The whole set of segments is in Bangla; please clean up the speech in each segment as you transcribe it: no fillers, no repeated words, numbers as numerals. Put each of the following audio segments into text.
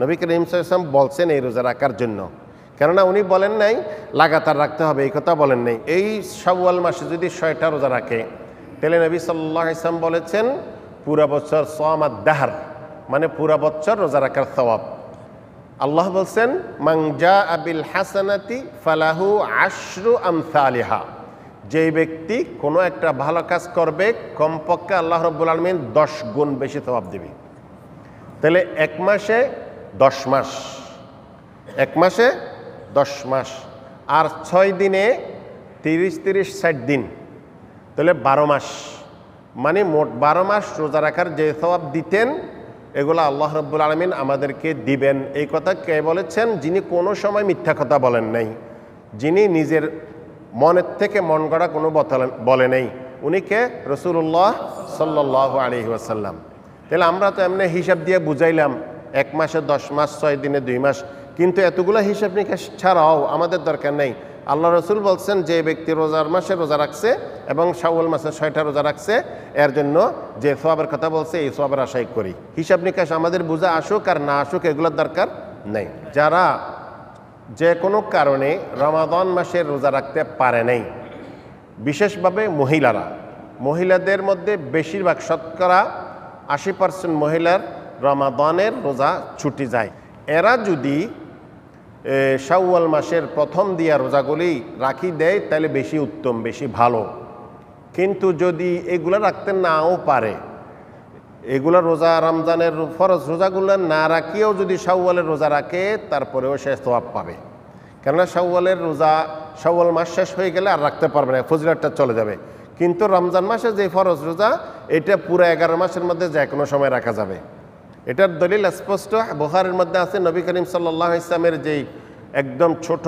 নবী করিম সাল্লাল্লাহু আলাইহি ওয়াসাল্লাম বলছেন এই রোজা রাখার জন্য। কেননা উনি বলেন নাই লাগাতার রাখতে হবে, এই কথা বলেন নাই। এই শাওয়াল মাসে যদি 6টা রোজা রাখে তাহলে নবী সাল্লাল্লাহু আলাইহি ওয়াসাল্লাম বলেছেন পুরা বছর সামাদ দাহর, মানে পুরা বছর রোজা রাখার সওয়াব। আল্লাহ বলছেন মান জাআ বিল হাসানাতি ফালাহু আশরু আমসালিহা, যেই ব্যক্তি কোনো একটা ভালো কাজ করবে কমপক্ষে আল্লাহ রাব্বুল আলামিন 10 গুণ বেশি সওয়াব দিবে। তাহলে এক মাসে 10 মাস, এক মাসে 10 মাস, আর 6 দিনে 30-60 দিন, তাহলে 12 মাস, মানে মোট 12 মাস রোজা রাখার যে সওয়াব দিতেন এগুলো আল্লাহ রাব্বুল আলামিন আমাদেরকে দিবেন। এই কথা কে বলেছেন? যিনি কোনো সময় মিথ্যা কথা বলেন নাই, যিনি নিজের মনের থেকে মন গড়া কোনো বলে নেই, উনি কে? রাসূলুল্লাহ সাল্লাল্লাহু আলাইহি ওয়াসাল্লাম। তাহলে আমরা তো এমনি হিসাব দিয়ে বুঝাইলাম এক মাসে 10 মাস, 6 দিনে 2 মাস, কিন্তু এতগুলো হিসাব নিকাশ ছাড়াও আমাদের দরকার নেই। আল্লাহ রসুল বলছেন যে ব্যক্তি রোজার মাসে রোজা রাখছে এবং শাওয়াল মাসে 6টা রোজা রাখছে এর জন্য যে সওয়াবের কথা বলছে এই সওয়াবের আশাই করি। হিসাব নিকাশ আমাদের বোঝা আসুক আর না আসুক এগুলোর দরকার নেই। যারা যে কোনো কারণে রমাদান মাসে রোজা রাখতে পারে নাই, বিশেষভাবে মহিলাদের মধ্যে বেশিরভাগ শতকরা 80% মহিলার রমাদানের রোজা ছুটি যায়। এরা যদি শাওয়াল মাসের প্রথম দিয়া রোজাগুলি রাখি দেয় তাহলে বেশি উত্তম, বেশি ভালো। কিন্তু যদি এগুলো রাখতে নাও পারে, এগুলো রোজা রমজানের ফরজ রোজাগুলো না রাখিয়েও যদি শাওয়ালের রোজা রাখে তারপরেও সে সওয়াব পাবে। কেননা শাওয়াল মাস শেষ হয়ে গেলে আর রাখতে পারবে না, ফজিলতটা চলে যাবে। কিন্তু রমজান মাসে যে ফরজ রোজা এটা পুরো 11 মাসের মধ্যে যে কোনো সময় রাখা যাবে। এটার দলিল স্পষ্ট বুখারীর মধ্যে আছে। নবী করিম সাল্লাল্লাহু আলাইহি ওয়াসাল্লামের যেই একদম ছোট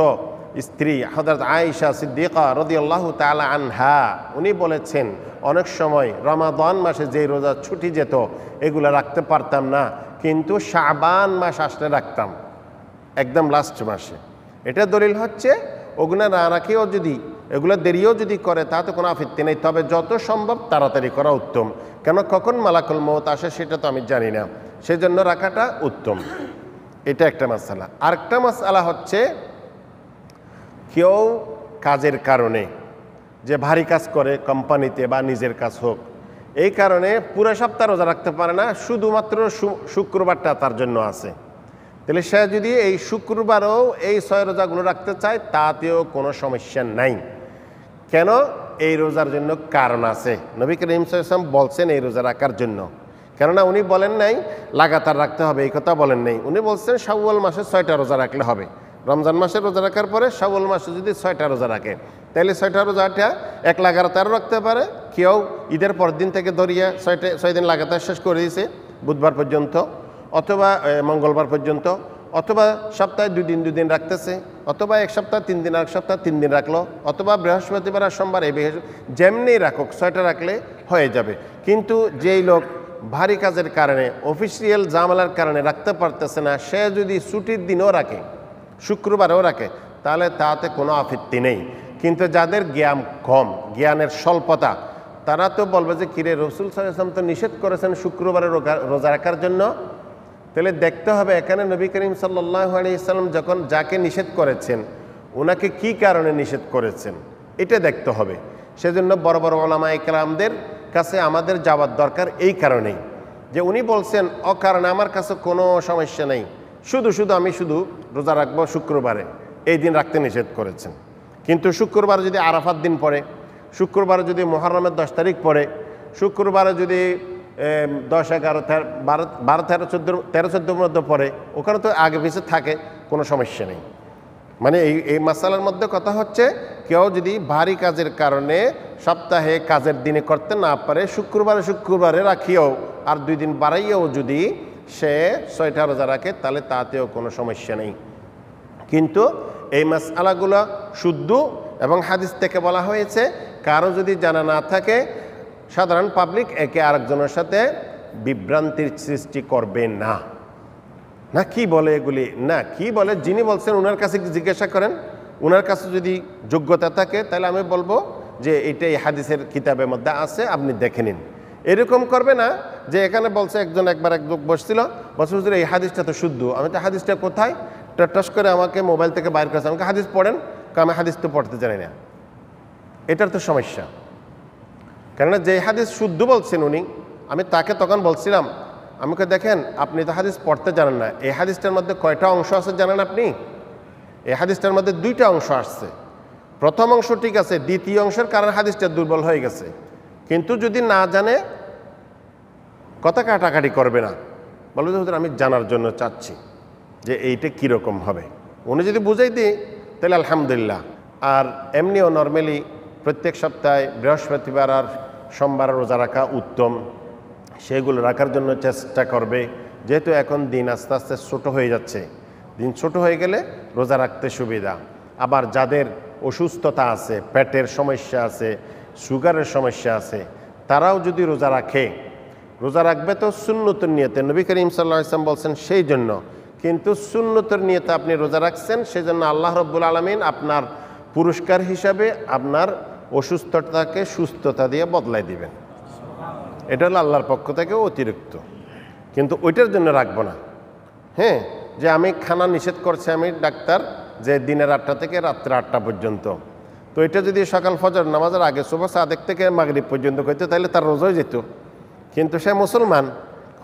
স্ত্রী হযরত আয়েশা সিদ্দিকা রাদিয়াল্লাহু তাআলা আনহা, উনি বলেছেন অনেক সময় রমাদান মাসে যে রোজা ছুটি যেত এগুলো রাখতে পারতাম না, কিন্তু শাবান মাস আসলে রাখতাম, একদম লাস্ট মাসে। এটা দলিল হচ্ছে ওগুলো না রাখিও যদি, এগুলো দেরিও যদি করে তাতে কোনো আপত্তি নেই, তবে যত সম্ভব তাড়াতাড়ি করা উত্তম। কেন কখন মালাকুল মউত আসে সেটা তো আমি জানি না, সেজন্য রাখাটা উত্তম। এটা একটা মাসআলা। আরেকটা মাসআলা হচ্ছে কেউ কাজের কারণে যে ভারী কাজ করে কোম্পানিতে বা নিজের কাজ হোক, এই কারণে পুরো সপ্তাহ রোজা রাখতে পারে না, শুধুমাত্র শুক্রবারটা তার জন্য আছে। তাহলে সে যদি এই শুক্রবারও এই 6 রোজাগুলো রাখতে চায় তাতেও কোনো সমস্যা নাই। কেন? এই রোজার জন্য কারণ আছে। নবী করিম সাল্লাল্লাহু আলাইহি ওয়াসাল্লাম বলছেন এই রোজা রাখার জন্য। কেননা উনি বলেন নাই লাগাতার রাখতে হবে, এই কথা বলেন নাই। উনি বলছেন শাওয়াল মাসে 6টা রোজা রাখলে হবে। রমজান মাসে রোজা রাখার পরে শাওয়াল মাসে যদি 6টা রোজা রাখে তাহলে 6টা রোজাটা এক লাগাতারও রাখতে পারে। কেউ ঈদের পর দিন থেকে ধরিয়া 6 দিন লাগাতার শেষ করে দিয়েছে, বুধবার পর্যন্ত অথবা মঙ্গলবার পর্যন্ত, অথবা সপ্তাহে 2 দিন রাখতেছে, অথবা এক সপ্তাহ 3 দিন, এক সপ্তাহ 3 দিন রাখলো, অথবা বৃহস্পতিবার আর সোমবার, এই যেমনি রাখুক 6টা রাখলে হয়ে যাবে। কিন্তু যেই লোক ভারী কাজের কারণে, অফিসিয়াল ঝামেলার কারণে রাখতে পারতেছে না, সে যদি ছুটির দিনও রাখে, শুক্রবারেও রাখে, তাহলে তাতে কোনো আপত্তি নেই। কিন্তু যাদের জ্ঞান কম, জ্ঞানের স্বল্পতা, তারা তো বলবে যে কিরে রাসূল সাল্লাল্লাহু আলাইহি ওয়াসাল্লাম তো নিষেধ করেছেন শুক্রবারে রোজা রাখার জন্য। তাহলে দেখতে হবে এখানে নবী করিম সাল্লাল্লাহু আলাইহি ওয়াসাল্লাম যখন যাকে নিষেধ করেছেন ওনাকে কি কারণে নিষেধ করেছেন এটা দেখতে হবে। সেজন্য বড় বড় উলামায়ে কেরামদের কাছে আমাদের যাওয়ার দরকার এই কারণেই যে উনি বলছেন অকারণে আমার কাছে কোনো সমস্যা নেই, শুধু আমি রোজা রাখবো শুক্রবারে, এই দিন রাখতে নিষেধ করেছেন। কিন্তু শুক্রবার যদি আরাফাত দিন পড়ে, শুক্রবারে যদি মুহররমের 10 তারিখ পড়ে, শুক্রবারে যদি 10, 11, 12, 13, 14 মধ্যে পড়ে, ওখানে তো আগে পিছিয়ে থাকে, কোনো সমস্যা নেই। মানে এই মাসালার মধ্যে কথা হচ্ছে কেউ যদি ভারী কাজের কারণে সপ্তাহে কাজের দিনে করতে না পারে, শুক্রবারে রাখিও আর 2 দিন বাড়াইও যদি সে 6টা রোজা রাখে তাহলে তাতেও কোনো সমস্যা নেই। কিন্তু এই মাসআলাগুলো শুদ্ধ এবং হাদিস থেকে বলা হয়েছে, কারো যদি জানা না থাকে সাধারণ পাবলিক একে আরেকজনের সাথে বিভ্রান্তির সৃষ্টি করবে না। না কি বলে এগুলি, না কি বলে যিনি বলছেন ওনার কাছে জিজ্ঞাসা করেন, ওনার কাছে যদি যোগ্যতা থাকে তাহলে আমি বলবো যে এটা এই হাদিসের কিতাবের মধ্যে আছে, আপনি দেখে নিন। এরকম করবে না যে এখানে বলছে একজন একবার এক লোক বসছিল, বলছে হুজুর এই হাদিসটা তো শুদ্ধ। আমি তো হাদিসটা কোথায় টাস করে আমাকে মোবাইল থেকে বাইর করেছে, আমাকে হাদিস পড়েন, আমি হাদিস তো পড়তে জানি না। এটার তো সমস্যা। কেননা যে হাদিস শুদ্ধ বলছেন উনি, আমি তাকে তখন বলছিলাম, আমাকে দেখেন আপনি তো হাদিস পড়তে জানেন না, এই হাদিসটার মধ্যে কয়টা অংশ আছে জানেন আপনি? এই হাদিসটার মধ্যে 2টা অংশ আসছে। প্রথম অংশ ঠিক আছে, দ্বিতীয় অংশের কারণে হাদিসটা দুর্বল হয়ে গেছে। কিন্তু যদি না জানে কথা কাটাকাটি করবে না, বলবে যে হুজুর আমি জানার জন্য চাচ্ছি যে এইটা কীরকম হবে। উনি যদি বুঝাই দিই তাহলে আলহামদুলিল্লাহ। আর এমনিও নর্মালি প্রত্যেক সপ্তাহে বৃহস্পতিবার আর সোমবার রোজা রাখা উত্তম, সেগুলো রাখার জন্য চেষ্টা করবে। যেহেতু এখন দিন আস্তে আস্তে ছোটো হয়ে যাচ্ছে, দিন ছোট হয়ে গেলে রোজা রাখতে সুবিধা। আবার যাদের অসুস্থতা আছে, পেটের সমস্যা আছে, সুগারের সমস্যা আছে, তারাও যদি রোজা রাখে, রোজা রাখবে তো সুন্নতের নিয়তে, নবী করিম সাল্লাল্লাহু আলাইহি ওয়াসাল্লাম বলছেন সেই জন্য। কিন্তু সুন্নতের নিয়তে আপনি রোজা রাখছেন, সেই জন্য আল্লাহ রাব্বুল আলামিন আপনার পুরস্কার হিসাবে আপনার অসুস্থতাকে সুস্থতা দিয়ে বদলাই দিবেন। এটা হলো আল্লাহর পক্ষ থেকে অতিরিক্ত, কিন্তু ওইটার জন্য রাখবো না। হ্যাঁ, যে আমি খানা নিষেধ করছে আমি ডাক্তার, যে দিনের 8টা থেকে রাত্রে 8টা পর্যন্ত, তো এটা যদি সকাল ফজর নামাজের আগে সুবহ সাদেক থেকে মাগরিব পর্যন্ত করতো তাহলে তার রোজাই যেত। কিন্তু সে মুসলমান,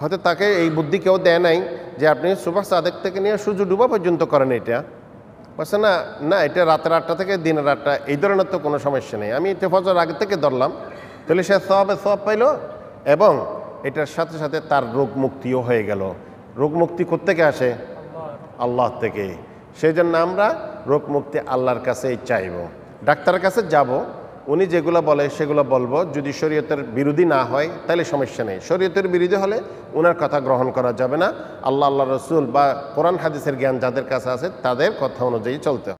হয়তো তাকে এই বুদ্ধি কেউ দেয় নাই যে আপনি সুবহ সাদেক থেকে নিয়ে সূর্য ডুবা পর্যন্ত করেন। এটা বলছে না না, এটা রাতের 8টা থেকে দিনের 8টা, এই ধরনের তো কোনো সমস্যা নেই, আমি এটা ফজর আগে থেকে ধরলাম। তাহলে সে সওয়াব পাইল এবং এটার সাথে সাথে তার রোগ মুক্তিও হয়ে গেল। রোগ মুক্তি কোত্থেকে আসে? আল্লাহ থেকে। সেই জন্য আমরা রোগ মুক্তি আল্লাহর কাছেই চাইব। ডাক্তারের কাছে যাব, উনি যেগুলো বলে সেগুলো বলবো। যদি শরীয়তের বিরোধী না হয় তাহলে সমস্যা নেই। শরীয়তের বিরোধী হলে ওনার কথা গ্রহণ করা যাবে না। আল্লাহ রসুল বা কোরআন হাদিসের জ্ঞান যাদের কাছে আছে তাদের কথা অনুযায়ী চলতে হবে।